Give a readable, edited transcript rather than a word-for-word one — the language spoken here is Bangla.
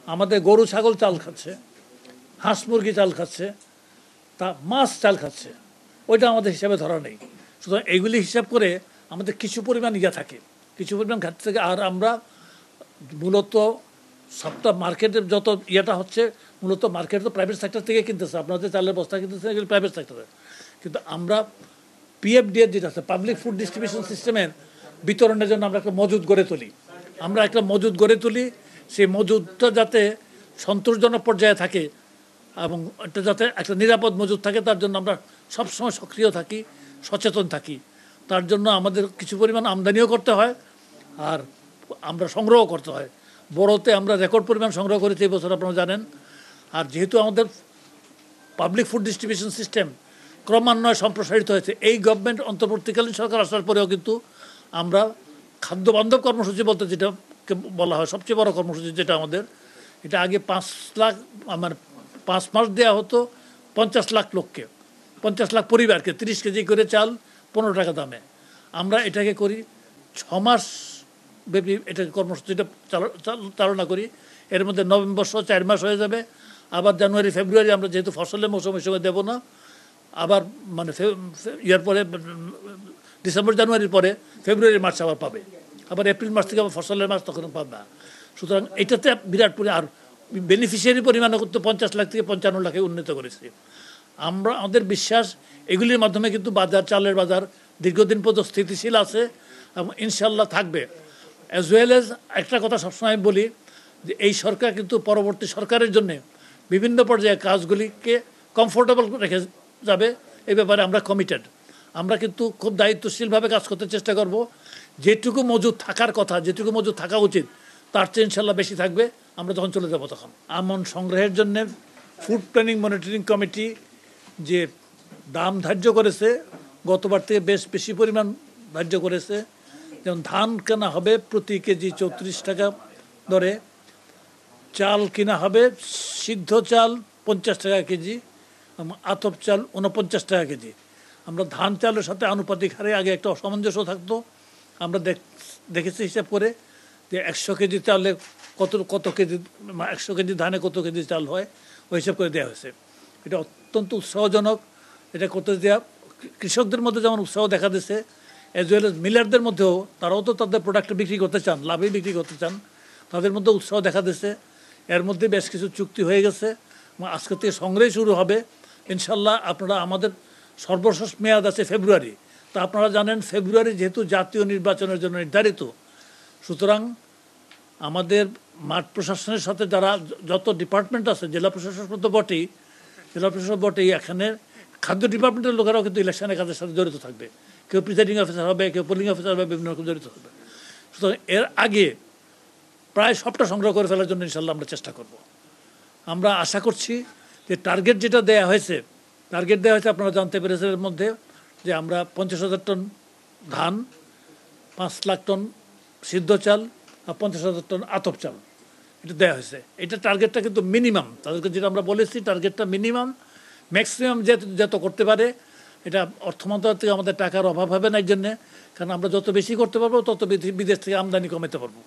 আমাদের গরু ছাগল চাল খাচ্ছে, হাঁস মুরগি চাল খাচ্ছে, তা মাছ চাল খাচ্ছে, ওইটা আমাদের হিসাবে ধরা নেই। সুতরাং এইগুলি হিসাব করে আমাদের কিছু পরিমাণ থাকে, কিছু পরিমাণ ঘাটতি থাকে। আর আমরা মূলত সবটা মার্কেটের যত হচ্ছে মূলত মার্কেট তো প্রাইভেট সেক্টর থেকে কিনতেছে, আপনাদের চালের বস্তা কিনতেছে এগুলো প্রাইভেট সেক্টরে। কিন্তু আমরা পিএফডিএর যেটা আছে পাবলিক ফুড ডিস্ট্রিবিউশন সিস্টেমের বিতরণের জন্য আমরা একটা মজুদ গড়ে তুলি। সেই মজুদটা যাতে সন্তোষজনক পর্যায়ে থাকে এবং এটা যাতে একটা নিরাপদ মজুদ থাকে, তার জন্য আমরা সবসময় সক্রিয় থাকি, সচেতন থাকি। তার জন্য আমাদের কিছু পরিমাণ আমদানিও করতে হয় আর আমরা সংগ্রহ করতে হয়। বড়তে আমরা রেকর্ড পরিমাণ সংগ্রহ করেছি এই বছর, আপনারা জানেন। আর যেহেতু আমাদের পাবলিক ফুড ডিস্ট্রিবিউশন সিস্টেম ক্রমান্বয়ে সম্প্রসারিত হয়েছে, এই গভর্নমেন্ট অন্তর্বর্তীকালীন সরকার আসার পরেও কিন্তু আমরা খাদ্য বান্ধব কর্মসূচি বলতে যেটা বলা হয় সবচেয়ে বড় কর্মসূচি যেটা আমাদের, এটা আগে 5 লাখ আমার 5 মাস দেওয়া হতো 50 লাখ লোককে, 50 লাখ পরিবারকে 30 কেজি করে চাল 15 টাকা দামে। আমরা এটাকে করি 6 মাস ব্যাপী এটা কর্মসূচিটা চালনা করি। এর মধ্যে নভেম্বর সহ 4 মাস হয়ে যাবে। আবার জানুয়ারি ফেব্রুয়ারি আমরা যেহেতু ফসলের মৌসুম হিসেবে দেবো না, আবার মানে ইয়ার পরে ডিসেম্বর জানুয়ারির পরে ফেব্রুয়ারি মার্চ আবার পাবে, আবার এপ্রিল মাস থেকে আবার ফসলের মাস তখন পাবে না। সুতরাং এটাতে বিরাট আর বেনিফিশিয়ারি পরিমাণও কিন্তু 50 লাখ থেকে 55 লাখে উন্নীত করেছি আমরা। আমাদের বিশ্বাস এগুলির মাধ্যমে কিন্তু চালের বাজার দীর্ঘদিন পর্যন্ত স্থিতিশীল আছে এবং ইনশাল্লাহ থাকবে। অ্যাজ ওয়েল এজ একটা কথা সবসময় বলি যে এই সরকার কিন্তু পরবর্তী সরকারের জন্য বিভিন্ন পর্যায়ে কাজগুলিকে কমফোর্টেবল রেখে যাবে, এই ব্যাপারে আমরা কমিটেড। আমরা কিন্তু খুব দায়িত্বশীলভাবে কাজ করতে চেষ্টা করব। যেটুকু মজুদ থাকার কথা, যেটুকু মজুদ থাকা উচিত, তার চেয়ে ইনশাল্লাহ বেশি থাকবে আমরা যখন চলে যাব তখন। আমন সংগ্রহের জন্য ফুড প্ল্যানিং মনিটরিং কমিটি যে দাম ধার্য করেছে, গতবার থেকে বেশি পরিমাণ ধার্য করেছে। যেমন ধান কেনা হবে প্রতি কেজি 34 টাকা দরে, চাল কিনা হবে সিদ্ধ চাল 50 টাকা কেজি, আতপ চাল 49 টাকা কেজি। আমরা ধান চালের সাথে আনুপাতিক হারে আগে একটা অসামঞ্জস্য থাকতো। আমরা দেখেছি হিসাব করে যে 100 কেজি চালে কত কেজি, 100 কেজি ধানে কত কেজি চাল হয়, ওই হিসাব করে দেওয়া হয়েছে। এটা অত্যন্ত উৎসাহজনক। এটা করতে দেওয়া কৃষকদের মধ্যে যেমন উৎসাহ দেখা দিচ্ছে, অ্যাজ ওয়েল এজ মিলারদের মধ্যেও, তারাও তো তাদের প্রোডাক্ট বিক্রি করতে চান, লাভে বিক্রি করতে চান, তাদের মধ্যে উৎসাহ দেখা দিচ্ছে। এর মধ্যে বেশ কিছু চুক্তি হয়ে গেছে। আজকে থেকে সংগ্রহ শুরু হবে ইনশাল্লাহ। আপনারা আমাদের সর্বশেষ মেয়াদ আছে ফেব্রুয়ারি, তা আপনারা জানেন ফেব্রুয়ারি যেহেতু জাতীয় নির্বাচনের জন্য নির্ধারিত, সুতরাং আমাদের মাঠ প্রশাসনের সাথে যারা যত ডিপার্টমেন্ট আছে, জেলা প্রশাসন তো বটেই, এখানে খাদ্য ডিপার্টমেন্টের লোকেরাও কিন্তু ইলেকশনের কাজের সাথে জড়িত থাকবে। কেউ প্রিসাইডিং অফিসার হবে, কেউ পোলিং অফিসার হবে, বিভিন্ন রকম জড়িত হবে। সুতরাং এর আগে প্রায় সবটা সংগ্রহ করে ফেলার জন্য ইনশাল্লাহ আমরা চেষ্টা করব। আমরা আশা করছি যে টার্গেট যেটা দেওয়া হয়েছে আপনারা জানতে পেরেছেন এর মধ্যে, যে আমরা 50,000 টন ধান, 5 লাখ টন সিদ্ধ চাল আর 50,000 টন আতপ চাল এটা দেওয়া হয়েছে। এটা টার্গেটটা কিন্তু মিনিমাম, তাদেরকে যেটা আমরা বলেছি টার্গেটটা মিনিমাম। ম্যাক্সিমাম যত করতে পারে, এটা অর্থ মন্ত্রণালয় থেকে আমাদের টাকার অভাব হবে না এই জন্যে, কারণ আমরা যত বেশি করতে পারবো তত বিদেশ থেকে আমদানি কমাতে পারবো।